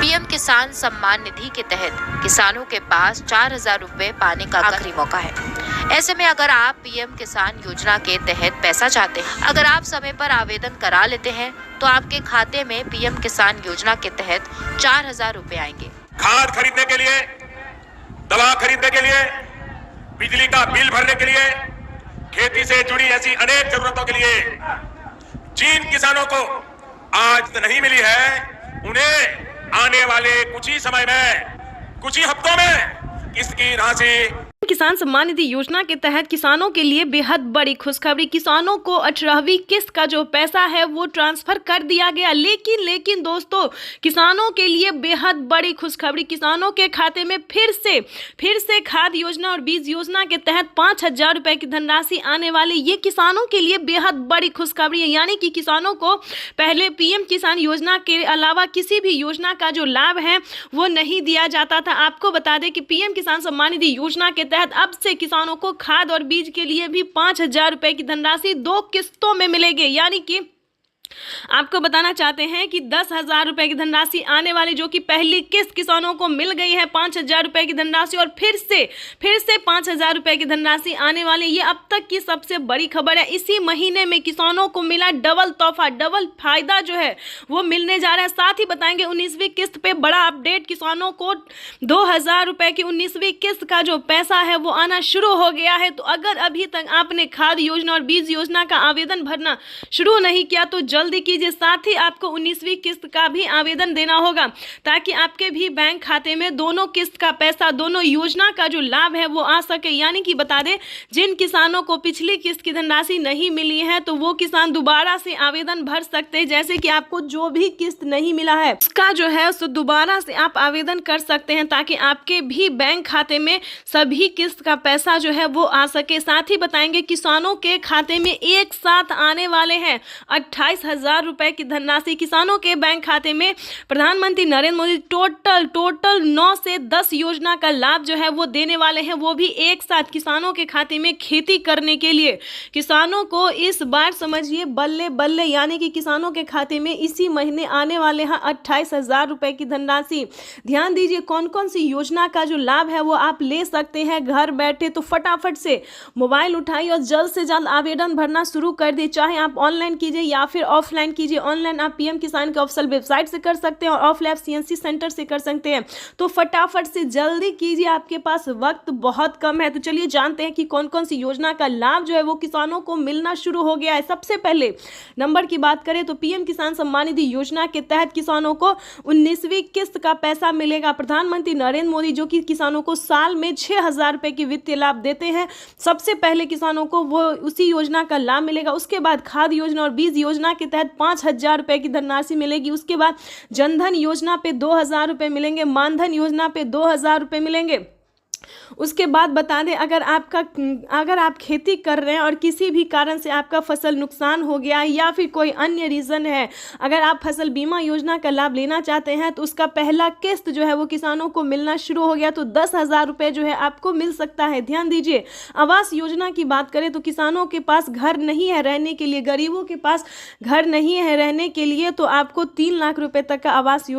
PM किसान सम्मान निधि के तहत किसानों के पास 4,000 रुपए पाने का आखिरी मौका है। ऐसे में अगर आप पीएम किसान योजना के तहत पैसा चाहते हैं, अगर आप समय पर आवेदन करा लेते हैं तो आपके खाते में पीएम किसान योजना के तहत 4,000 रुपए आएंगे। खाद खरीदने के लिए, दवा खरीदने के लिए, बिजली का बिल भरने के लिए, खेती से जुड़ी ऐसी अनेक जरूरतों के लिए जिन किसानों को आज तो नहीं मिली है, उन्हें आने वाले कुछ ही समय में, कुछ ही हफ्तों में इसकी राशि किसान सम्मान निधि योजना के तहत किसानों के लिए बेहद बड़ी खुशखबरी। किसानों को 18वीं किस्त का जो पैसा है वो ट्रांसफर कर दिया गया। लेकिन दोस्तों, किसानों के लिए बेहद बड़ी खुशखबरी। किसानों के खाते में फिर से खाद योजना और बीज योजना के तहत 5,000 रुपए की धनराशि आने वाली। ये किसानों के लिए बेहद बड़ी खुशखबरी है। यानी कि किसानों को पहले पीएम किसान योजना के अलावा किसी भी योजना का जो लाभ है वो नहीं दिया जाता था। आपको बता दें कि पीएम किसान सम्मान निधि योजना के तहत अब से किसानों को खाद और बीज के लिए भी 5,000 रुपए की धनराशि 2 किस्तों में मिलेगी। यानी कि आपको बताना चाहते हैं कि 10,000 रुपए की धनराशि आने वाली, जो कि पहली किस्त किसानों को मिल गई है 5,000 रुपए की धनराशि, और फिर से 5,000 रुपए की धनराशि आने वाली। ये अब तक की सबसे बड़ी खबर है। इसी महीने में किसानों को मिला डबल तोहफा, डबल फायदा जो है वो मिलने जा रहा है। साथ ही बताएंगे 19वीं किस्त पे बड़ा अपडेट। किसानों को 2,000 रुपए की 19वीं किस्त का जो पैसा है वो आना शुरू हो गया है। तो अगर अभी तक आपने खाद योजना और बीज योजना का आवेदन भरना शुरू नहीं किया तो जल्दी कीजिए। साथ ही आपको 19वीं किस्त का भी आवेदन देना होगा ताकि आपके भी बैंक खाते में दोनों किस्त का पैसा, दोनों योजना का जो लाभ है वो आ सके। यानी कि बता दें, जिन किसानों को पिछली किस्त की धनराशि नहीं मिली है तो वो किसान दोबारा से आवेदन भर सकते हैं। जैसे कि आपको जो भी किस्त नहीं मिला है उसका जो है उसको दोबारा से आप आवेदन कर सकते हैं ताकि आपके भी बैंक खाते में सभी किस्त का पैसा जो है वो आ सके। साथ ही बताएंगे किसानों के खाते में एक साथ आने वाले हैं 28,000 रुपए की धनराशि। किसानों के बैंक खाते में प्रधानमंत्री नरेंद्र मोदी टोटल 9 से 10 योजना का लाभ जो है वो देने वाले हैं, वो भी एक साथ किसानों के खाते में खेती करने के लिए। किसानों को इस बार समझिए बल्ले बल्ले, यानी कि किसानों के खाते में इसी महीने आने वाले हैं 28,000 रुपए की धनराशि। ध्यान दीजिए कौन कौन सी योजना का जो लाभ है वो आप ले सकते हैं घर बैठे। तो फटाफट से मोबाइल उठाइए और जल्द से जल्द आवेदन भरना शुरू कर दिए। चाहे आप ऑनलाइन कीजिए या फिर ऑफलाइन कीजिए। ऑनलाइन आप पीएम किसान के ऑफिशियल वेबसाइट से कर सकते हैं और ऑफलाइन सीएनसी सेंटर से कर सकते हैं। तो फटाफट से जल्दी कीजिए, आपके पास वक्त बहुत कम है। तो चलिए जानते हैं कि कौन कौन सी योजना का लाभ जो है वो किसानों को मिलना शुरू हो गया है। सबसे पहले नंबर की बात करें तो पीएम किसान सम्मान निधि योजना के तहत किसानों को 19वीं किस्त का पैसा मिलेगा। प्रधानमंत्री नरेंद्र मोदी जो कि किसानों को साल में 6,000 रुपए की वित्तीय लाभ देते हैं, सबसे पहले किसानों को वो उसी योजना का लाभ मिलेगा। उसके बाद खाद योजना और बीज योजना के तहत 5,000 रुपए की धनराशि मिलेगी। उसके बाद जनधन योजना पे 2,000 रुपए मिलेंगे, मानधन योजना पे 2,000 रुपए मिलेंगे। उसके बाद बता दें अगर आप खेती कर रहे हैं और किसी भी कारण से आपका फसल नुकसान हो गया है या फिर कोई अन्य रीज़न है, अगर आप फसल बीमा योजना का लाभ लेना चाहते हैं तो उसका पहला किस्त जो है वो किसानों को मिलना शुरू हो गया, तो 10,000 रुपये जो है आपको मिल सकता है। ध्यान दीजिए आवास योजना की बात करें तो किसानों के पास घर नहीं है रहने के लिए, गरीबों के पास घर नहीं है रहने के लिए, तो आपको 3 लाख रुपए तक का आवास योजना